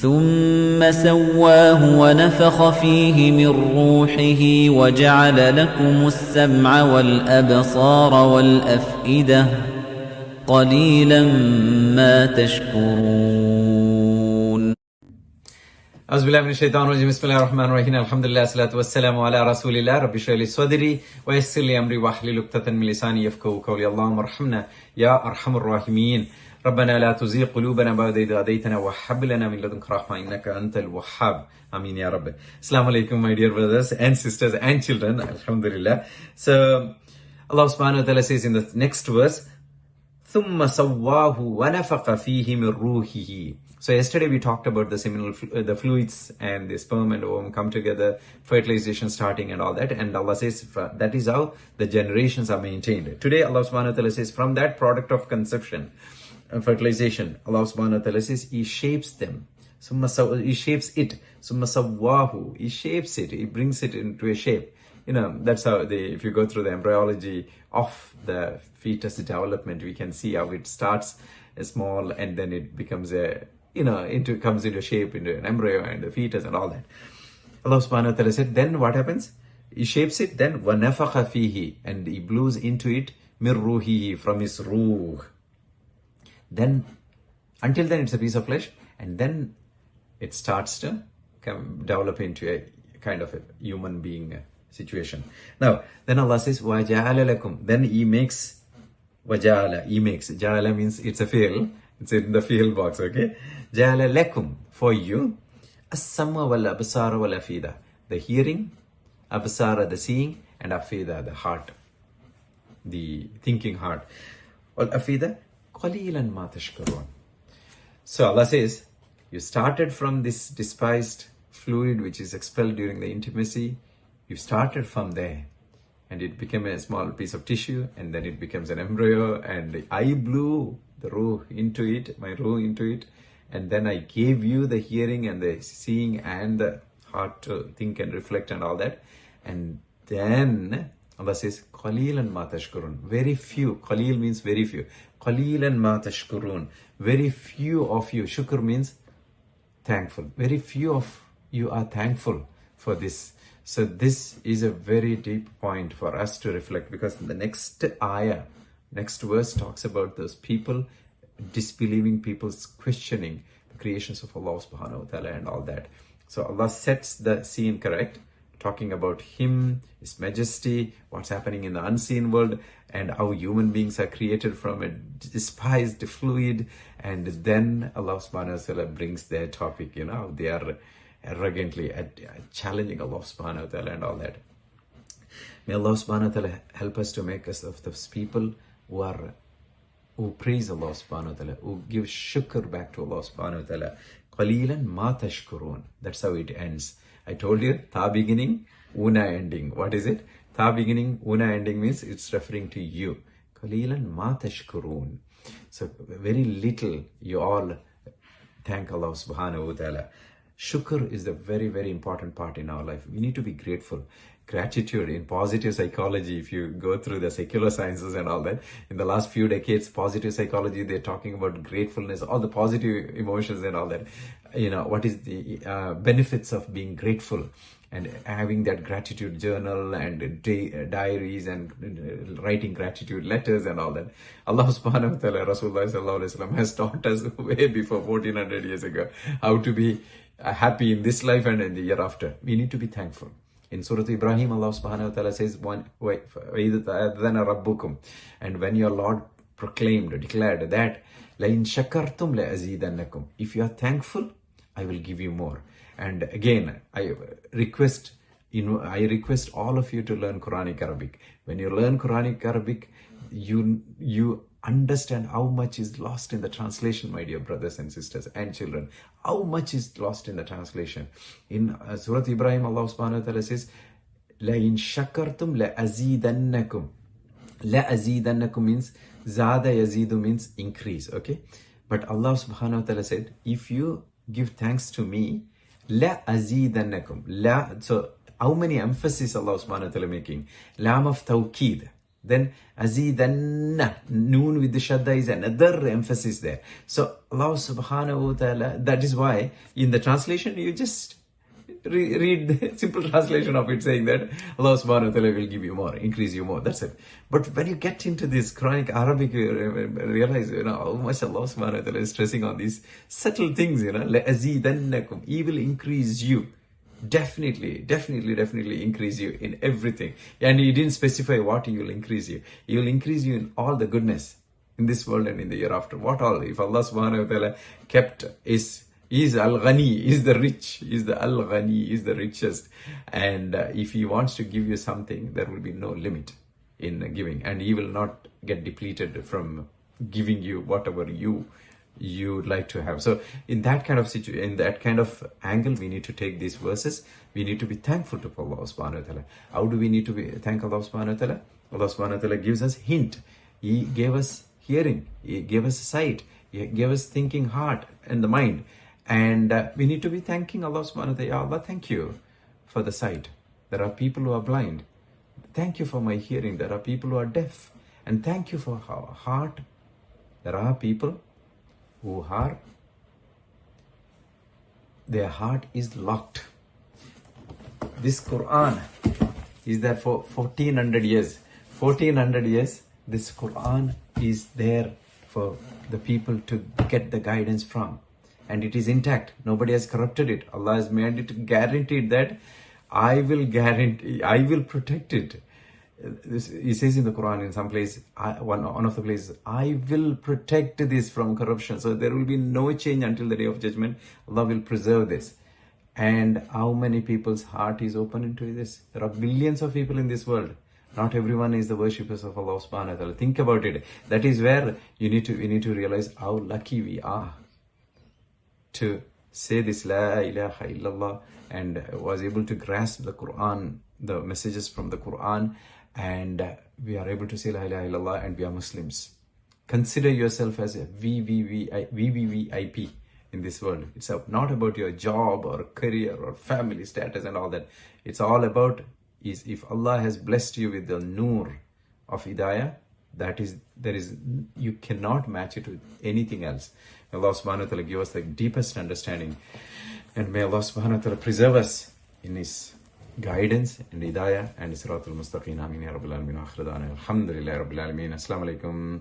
ثم سواه ونفخ فيه من روحه وجعل لكم السمع والأبصار والأفئدة قليلا ما تشكرون. أعوذ بالله من الشيطان الرجيم. بسم الله الرحمن الرحيم. الحمد لله والصلاة والسلام على رسول الله. رب اشرح لي صدري ويسر لي أمري واحلل عقدة من لساني يفقهوا قولي. اللهم ارحمنا يا أرحم الراحمين. ربنا لا تزغ قلوبنا بعد إذ هديتنا وهب لنا من لدنك رحمة إنك أنت الوهاب. Ameen ya Rabbi. Assalamu alaikum, my dear brothers and sisters and children. Alhamdulillah. So Allah subhanahu wa ta'ala says in the next verse, ثُمَّ سَوَّاهُ وَنَفَخَ فِيهِ مِنْ رُوحِهِ. So yesterday we talked about the seminal the fluids and the sperm and ovum come together, fertilization starting and all that. And Allah says that is how the generations are maintained. Today Allah subhanahu wa ta'ala says from that product of conception, fertilization, Allah subhanahu wa ta'ala says He shapes them. He shapes it. Summa sawwahu. He shapes it. He brings it into a shape. You know, that's how if you go through the embryology of the fetus development, we can see how it starts small and then it becomes comes into shape, into an embryo and the fetus and all that. Allah subhanahu wa ta'ala said, then what happens? He shapes it, then وَنَفَخَ فِيهِ, and He blows into it مِن رُوحِهِ, from His ruh. Then, until then it's a piece of flesh, and then it starts to develop into a kind of a human being situation. Now, then Allah says, وَجَعَلَ لَكُمْ, then He makes, Ja'ala means it's a field, it's in the field box, okay? Ja'ala lakum, for you, as-sam'a wal-absara wal-afida, the hearing, absara, the seeing, and afida, the heart, the thinking heart. Wal-afida, qalilan ma tashkurun. So Allah says, you started from this despised fluid which is expelled during the intimacy. You started from there and it became a small piece of tissue and then it becomes an embryo, and I blew the ruh into it, my ruh into it, and then I gave you the hearing and the seeing and the heart to think and reflect and all that. And then Allah says, qalilan ma tashkurun, very few. Qalil means very few. Qalilan ma tashkurun, very few of you. Shukr means thankful. Very few of you are thankful for this. So this is a very deep point for us to reflect, because the next ayah, next verse talks about those people, disbelieving people's questioning the creations of Allah subhanahu wa ta'ala and all that. So Allah sets the scene correct, talking about Him, His majesty, what's happening in the unseen world, and how human beings are created from a despised fluid. And then Allah subhanahu wa ta'ala brings their topic, they are arrogantly challenging Allah subhanahu wa ta'ala and all that. May Allah subhanahu wa ta'ala help us to make us of those people who praise Allah subhanahu wa ta'ala, who give shukr back to Allah subhanahu wa ta'ala. Qalilan ma tashkurun. That's how it ends. I told you, ta beginning, una ending. What is it? Ta beginning, una ending means it's referring to you. Qalilan ma tashkurun. So very little you all thank Allah subhanahu wa ta'ala. Shukr is the very, very important part in our life. We need to be grateful. Gratitude in positive psychology, if you go through the secular sciences and all that, in the last few decades, positive psychology, they're talking about gratefulness, all the positive emotions and all that. What is the benefits of being grateful and having that gratitude journal and diaries and writing gratitude letters and all that. Allah subhanahu wa ta'ala, Rasulullah sallallahu alaihi wasallam has taught us way before 1400 years ago how to be happy in this life and in the year after. We need to be thankful. In Surah Ibrahim, Allah subhanahu wa ta'ala says, and when your Lord declared that, لَإِن شَكَرْتُمْ لَأَزِيدَنَّكُمْ, if you are thankful, I will give you more. And again, I request all of you to learn Quranic Arabic. When you learn Quranic Arabic, you understand how much is lost in the translation, my dear brothers and sisters and children. How much is lost in the translation. In Surah Ibrahim, Allah subhanahu wa ta'ala says, لَإِن شَكَرْتُمْ لَأَزِيدَنَّكُمْ. لَأَزِيدَنَّكُمْ means, Zada yazidu means increase, okay? But Allah subhanahu wa ta'ala said, if you give thanks to me, لَأَزِيدَنَّكُمْ. So how many emphasis Allah subhanahu wa ta'ala making? Lam of tawqeed. Then azidanna, noon with the shadda is another emphasis there. So Allah subhanahu wa ta'ala, that is why in the translation you just read the simple translation of it saying that Allah subhanahu wa ta'ala will give you more, increase you more. That's it. But when you get into this Quranic Arabic, you realize, how much Allah subhanahu wa ta'ala is stressing on these subtle things, لَأَزِيدَنَّكُمْ, He will increase you. Definitely increase you in everything. And He didn't specify what He will increase you. He will increase you in all the goodness in this world and in the year after. What all? If Allah subhanahu wa ta'ala kept is Al-Ghani, is the rich, is the Al-Ghani, is the richest. And if He wants to give you something, there will be no limit in giving. And He will not get depleted from giving you whatever you would like to have. So in that kind of situation, in that kind of angle, we need to take these verses. We need to be thankful to Allah subhanahu wa ta'ala. How do we need to thank Allah subhanahu wa ta'ala? Allah subhanahu wa ta'ala gives us hint. He gave us hearing. He gave us sight. He gave us thinking heart and the mind. And we need to be thanking Allah subhanahu wa ta'ala. Ya Allah, thank you for the sight. There are people who are blind. Thank you for my hearing. There are people who are deaf. And thank you for our heart. There are people who are, their heart is locked. This Quran is there for 1400 years. 1400 years, this Quran is there for the people to get the guidance from. And it is intact. Nobody has corrupted it. Allah has made it guaranteed that I will protect it. He says in the Quran in some place, one of the places, I will protect this from corruption. So there will be no change until the day of judgment. Allah will preserve this. And how many people's heart is open into this? There are billions of people in this world. Not everyone is the worshippers of Allah subhanahu wa ta'ala. Think about it. That is where we need to realize how lucky we are to say this La ilaha illallah and was able to grasp the Quran, the messages from the Quran, and we are able to say La ilaha illallah and we are Muslims. Consider yourself as a VVVIP in this world. It's not about your job or career or family status and all that. It's all about is if Allah has blessed you with the nur of hidayah, you cannot match it with anything else. May Allah subhanahu wa ta'ala give us the deepest understanding, and may Allah subhanahu wa ta'ala preserve us in His guidance and hidayah and Siratul Mustaqim. Ameen ya Rabbil Alameen. Alhamdulillahi Rabbil Alameen. Assalamu alaikum.